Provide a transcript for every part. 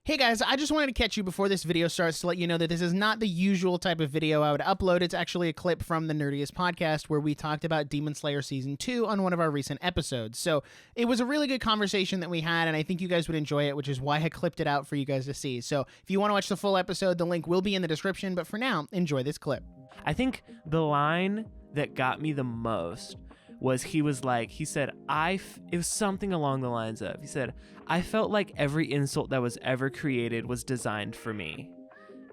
Hey guys, I just wanted to catch you before this video starts to let you know that this is not the usual type of video I would upload. It's actually a clip from the Nerdiest podcast where we talked about Demon Slayer Season 2 on one of our recent episodes. So it was a really good conversation that we had, and I think you guys would enjoy it, which is why I clipped it out for you guys to see. So if you want to watch the full episode, the link will be in the description, but for now, enjoy this clip. I think the line that got me the most was he said, it was something along the lines of, he said, I felt like every insult that was ever created was designed for me.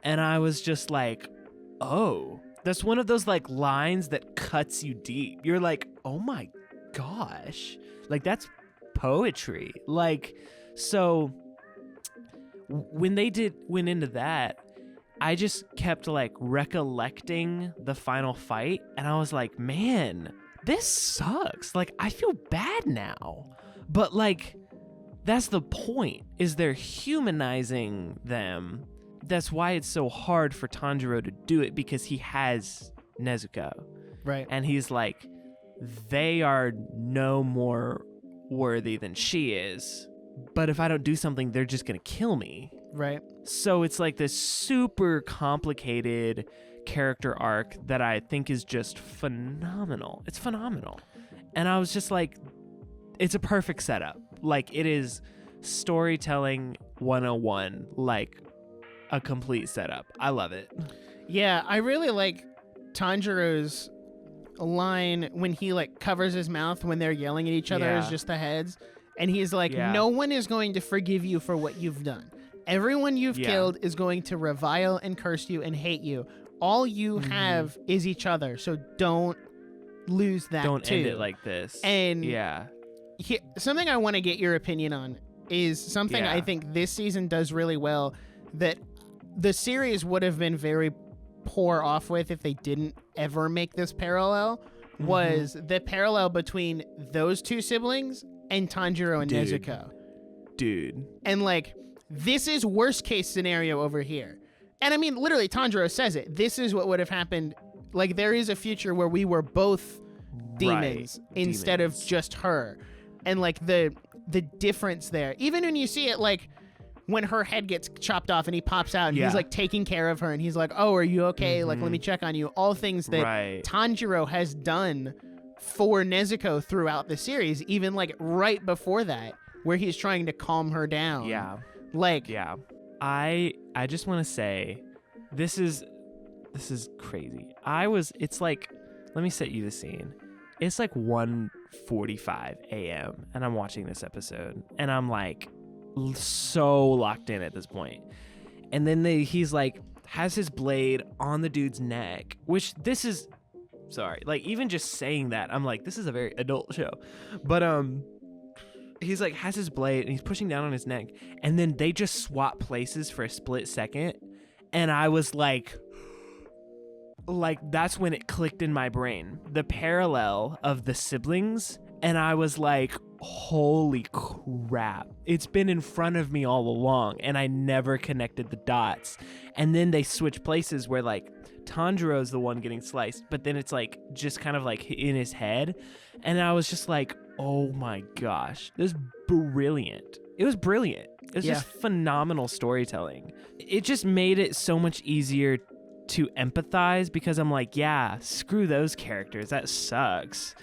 And I was just like, oh, that's one of those like lines that cuts you deep. You're like, oh my gosh, like that's poetry. Like, so when they went into that, I just kept like recollecting the final fight, and I was like, man, this sucks. Like, I feel bad now. But like, that's the point, is they're humanizing them. That's why it's so hard for Tanjiro to do it, because he has Nezuko. Right. And he's like, they are no more worthy than she is. But if I don't do something, they're just going to kill me. Right. So it's like this super complicated character arc that I think is just phenomenal. It's phenomenal. And I was just like, it's a perfect setup. Like, it is storytelling 101, like a complete setup. I love it. Yeah, I really like Tanjiro's line when he like covers his mouth when they're yelling at each other as just the heads. And he's like, no one is going to forgive you for what you've done. Everyone you've killed is going to revile and curse you and hate you. All you have is each other. So don't lose that Don't too. end it like this. And something I want to get your opinion on is something I think this season does really well that the series would have been very poor off with if they didn't ever make this parallel, was the parallel between those two siblings and Tanjiro and Nezuko. Dude. And like, this is worst case scenario over here. And I mean, literally, Tanjiro says it. This is what would have happened. Like, there is a future where we were both demons instead of just her. And like the difference there, even when you see it, like when her head gets chopped off and he pops out and he's like taking care of her and he's like, oh, are you okay? Like, let me check on you. All things that Tanjiro has done for Nezuko throughout the series, even like right before that, where he's trying to calm her down. Yeah. Like, I just want to say, this is crazy. It's like, let me set you the scene. It's like 1:45 a.m. and I'm watching this episode and I'm like so locked in at this point. And then he's like, has his blade on the dude's neck, which this is, sorry, like even just saying that, I'm like, this is a very adult show. But he's like, has his blade and he's pushing down on his neck, and then they just swap places for a split second, and I was like that's when it clicked in my brain, the parallel of the siblings, and I was like, holy crap, it's been in front of me all along and I never connected the dots. And then they switch places where like Tanjiro's the one getting sliced, but then it's like just kind of like in his head, and I was just like, oh my gosh, this is brilliant. It was brilliant. It was just phenomenal storytelling. It just made it so much easier to empathize, because I'm like, yeah, screw those characters, that sucks.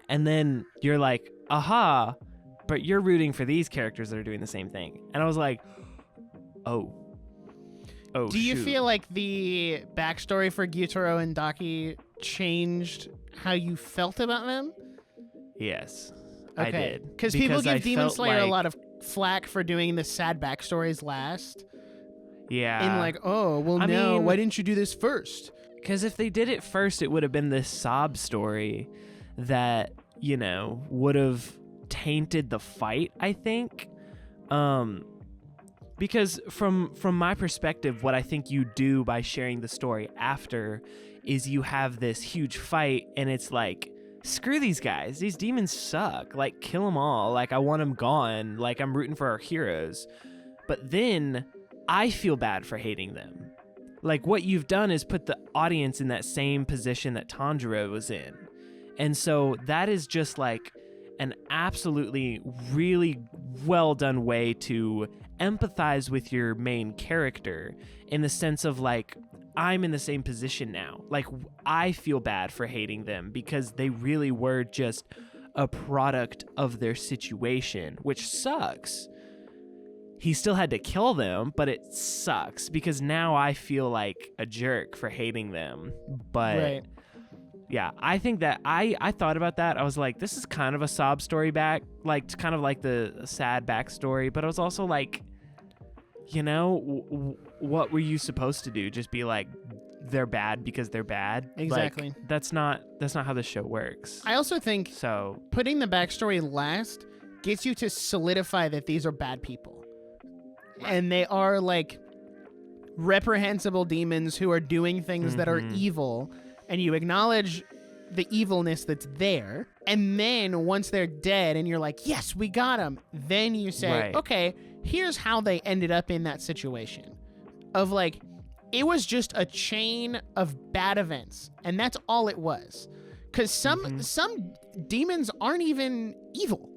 And then you're like, aha, but you're rooting for these characters that are doing the same thing. And I was like, oh, do you feel like the backstory for Gyutaro and Daki changed how you felt about them? Yes, okay. I did. Because people give Demon Slayer a lot of flack for doing the sad backstories last. Yeah. And like, oh, well, no, why didn't you do this first? Because if they did it first, it would have been this sob story that, you know, would have tainted the fight, I think. Because from my perspective, what I think you do by sharing the story after is you have this huge fight, and it's like, screw these guys. These demons suck. Like, kill them all. Like, I want them gone. Like, I'm rooting for our heroes. But then I feel bad for hating them. Like, what you've done is put the audience in that same position that Tanjiro was in. And so that is just like an absolutely really well done way to empathize with your main character in the sense of like, I'm in the same position now. Like, I feel bad for hating them because they really were just a product of their situation, which sucks. He still had to kill them, but it sucks because now I feel like a jerk for hating them. But Right. yeah, I think that I thought about that. I was like, this is kind of a sob story back, like kind of like the sad backstory. But I was also like, you know, what were you supposed to do? Just be like, they're bad because they're bad? Exactly. Like, that's not how this show works. I also think So putting the backstory last gets you to solidify that these are bad people. And they are like reprehensible demons who are doing things that are evil, and you acknowledge the evilness that's there. And then once they're dead and you're like, yes, we got them, then you say, Right. okay, here's how they ended up in that situation. Of like, it was just a chain of bad events, and that's all it was. Because some demons aren't even evil.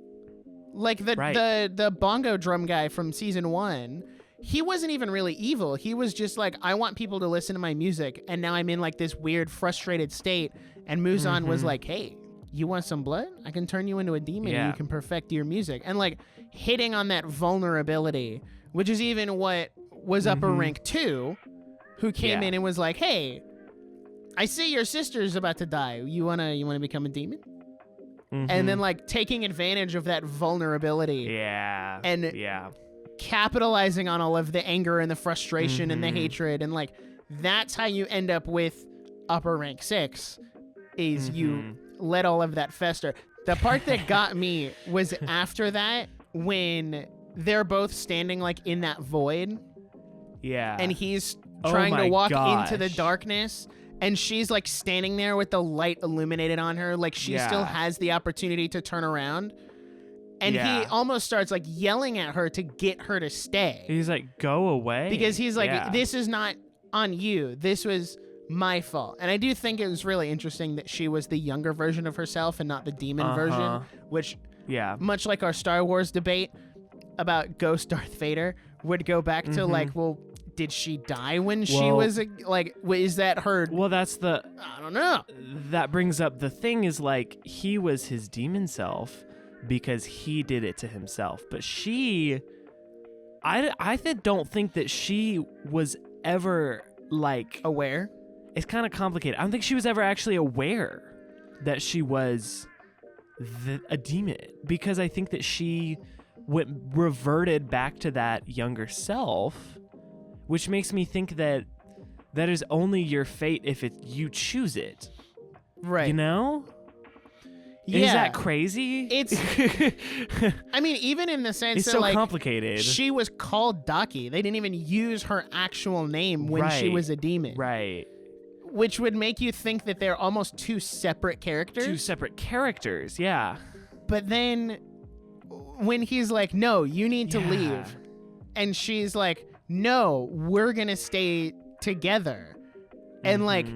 Like the bongo drum guy from season 1, he wasn't even really evil. He was just like, I want people to listen to my music, and now I'm in like this weird frustrated state. And Muzan was like, hey, you want some blood? I can turn you into a demon and you can perfect your music. And like hitting on that vulnerability, which is even what was Upper Rank 2, who came in and was like, hey, I see your sister's about to die. You wanna become a demon? And then like taking advantage of that vulnerability. And capitalizing on all of the anger and the frustration and the hatred. And like, that's how you end up with Upper Rank 6, is you let all of that fester. The part that got me was after that, when they're both standing like in that void. And he's trying to walk into the darkness. And she's like standing there with the light illuminated on her. Like she still has the opportunity to turn around. And he almost starts like yelling at her to get her to stay. He's like, go away. Because he's like, this is not on you. This was my fault. And I do think it was really interesting that she was the younger version of herself and not the demon version. Which, much like our Star Wars debate about Ghost Darth Vader, would go back to like, well, did she die when she was like, is that her? Well, that's I don't know. That brings up the thing is like, he was his demon self because he did it to himself. But she, I don't think that she was ever like aware. It's kind of complicated. I don't think she was ever actually aware that she was a demon, because I think that she reverted back to that younger self. Which makes me think that that is only your fate if you choose it. Right. You know? Yeah. Is that crazy? It's, I mean, even in the sense it's that so like, complicated. She was called Daki. They didn't even use her actual name when she was a demon. Right. Which would make you think that they're almost two separate characters. Two separate characters, yeah. But then when he's like, no, you need to leave. And she's like, no, we're going to stay together. And like,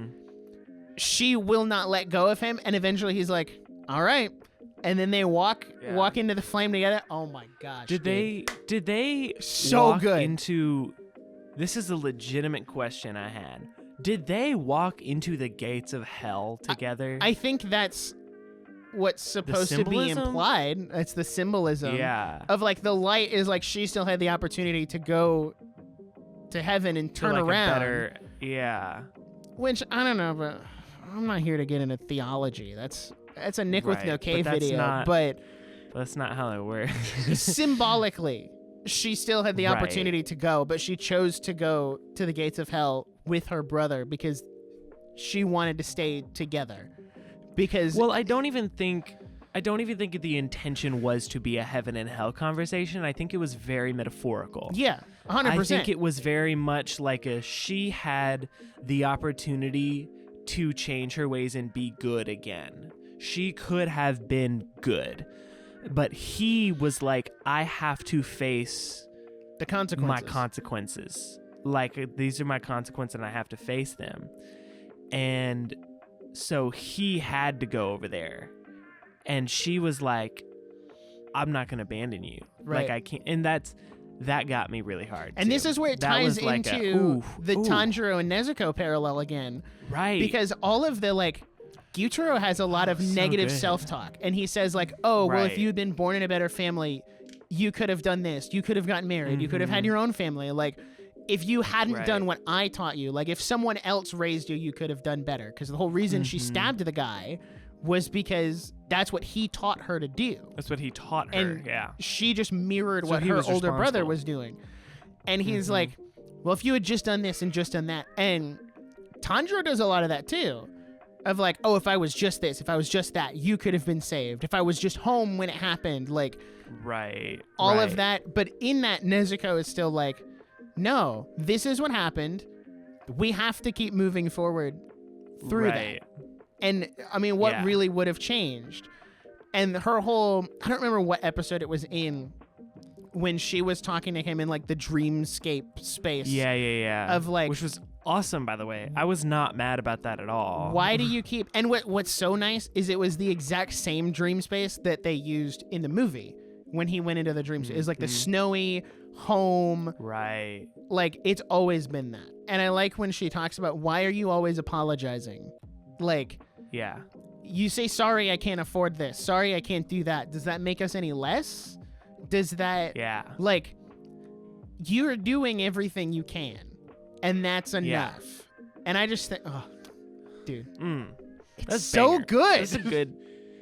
she will not let go of him. And eventually he's like, all right. And then they walk into the flame together. Oh my gosh. Did they so walk good into, this is a legitimate question I had. Did they walk into the gates of hell together? I think that's what's supposed to be implied. It's the symbolism of like, the light is like, she still had the opportunity to go to heaven and turn around. Which I don't know, but I'm not here to get into theology. That's a Nick with No K video. But that's not how it works. Symbolically, she still had the opportunity to go, but she chose to go to the gates of hell with her brother because she wanted to stay together. Because I don't even think the intention was to be a heaven and hell conversation. I think it was very metaphorical. Yeah, 100%. I think it was very much like she had the opportunity to change her ways and be good again. She could have been good, but he was like, I have to face the consequences. My consequences. Like, these are my consequences and I have to face them. And so he had to go over there. And she was like, I'm not going to abandon you. Right. Like, I can't. And that got me really hard. And too. this is where it That ties was like into the Tanjiro and Nezuko parallel again. right. Because all of the, like, Gyutaro has a lot of so negative good. self-talk. And he says, like, oh, well, if Right. you'd been born in a better family, you could have done this. You could have gotten married. You could have had your own family. Like, if you hadn't Right. done what I taught you, like, if someone else raised you, you could have done better. Because the whole reason she stabbed the guy was because that's what he taught her to do. That's what he taught her. And yeah. she just mirrored So what he her was older brother responsible. was doing. And he's like, well, if you had just done this and just done that. And Tanjiro does a lot of that too. Of like, oh, if I was just this, if I was just that, you could have been saved. If I was just home when it happened, like Right. all right. of that. But in that, Nezuko is still like, no, this is what happened. We have to keep moving forward through right. that. And I mean, what Yeah. really would have changed? And her whole, I don't remember what episode it was in, when she was talking to him in like the dreamscape space. Yeah. Of, like- which was awesome, by the way. I was not mad about that at all. Why do you keep, and what's so nice is it was the exact same dream space that they used in the movie when he went into the dream space. It was like the snowy home, Right. like it's always been that. And I like when she talks about, why are you always apologizing? Like, Yeah. you say, sorry, I can't afford this. Sorry, I can't do that. Does that make us any less? Does that, Yeah. like, you're doing everything you can, and that's enough. And I just think, oh, dude, it's That's so banger. good. That's a good.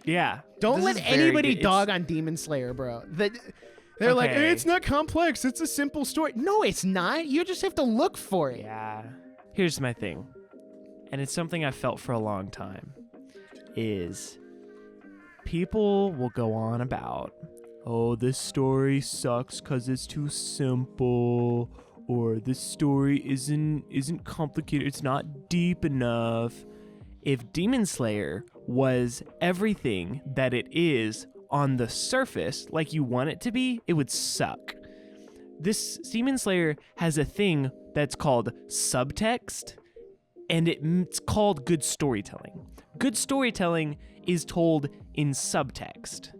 Yeah. Don't This let is very anybody good. dog on Demon Slayer, bro. They're like, Okay. it's not complex. It's a simple story. No, it's not. You just have to look for it. Yeah. Here's my thing, and it's something I've felt for a long time, is people will go on about, oh, this story sucks because it's too simple, or this story isn't complicated, it's not deep enough. If Demon Slayer was everything that it is on the surface, like you want it to be, it would suck. This Demon Slayer has a thing that's called subtext, and it's called good storytelling. Good storytelling is told in subtext.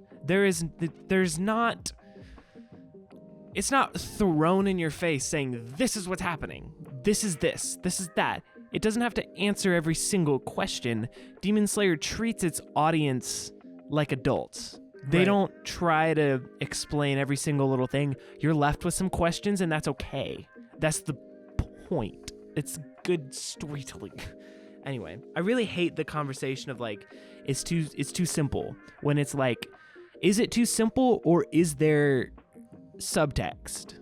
It's not thrown in your face saying, this is what's happening. This is that. It doesn't have to answer every single question. Demon Slayer treats its audience like adults. They Right. don't try to explain every single little thing. You're left with some questions, and that's okay. That's the point. It's good storytelling. Anyway, I really hate the conversation of like, it's too simple. When it's like, is it too simple, or is there subtext?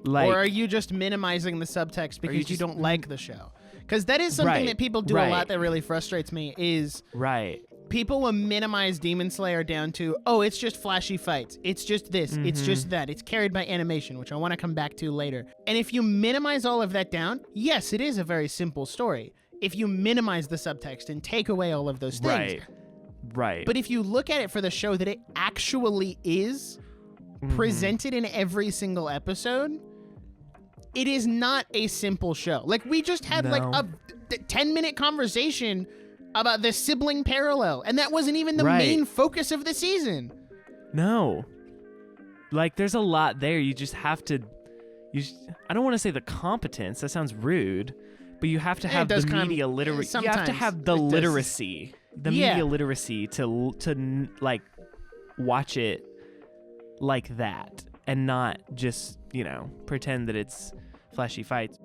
Like, Or are you just minimizing the subtext because you just- don't like the show? Because that is something Right, that people do a right. lot that really frustrates me is right. people will minimize Demon Slayer down to, oh, it's just flashy fights. It's just this. It's just that. It's carried by animation, which I want to come back to later. And if you minimize all of that down, yes, it is a very simple story. If you minimize the subtext and take away all of those things. Right. But if you look at it for the show that it actually is, presented in every single episode, it is not a simple show. Like, we just had like No. a 10-minute conversation about the sibling parallel, and that wasn't even the Right. main focus of the season. No. Like, there's a lot there. You just have to. I don't want to say the competence. That sounds rude. But you have to have does the kind- media literacy. You have to sometimes have the it does. literacy. The Yeah. media literacy to like watch it like that and not just, pretend that it's flashy fights.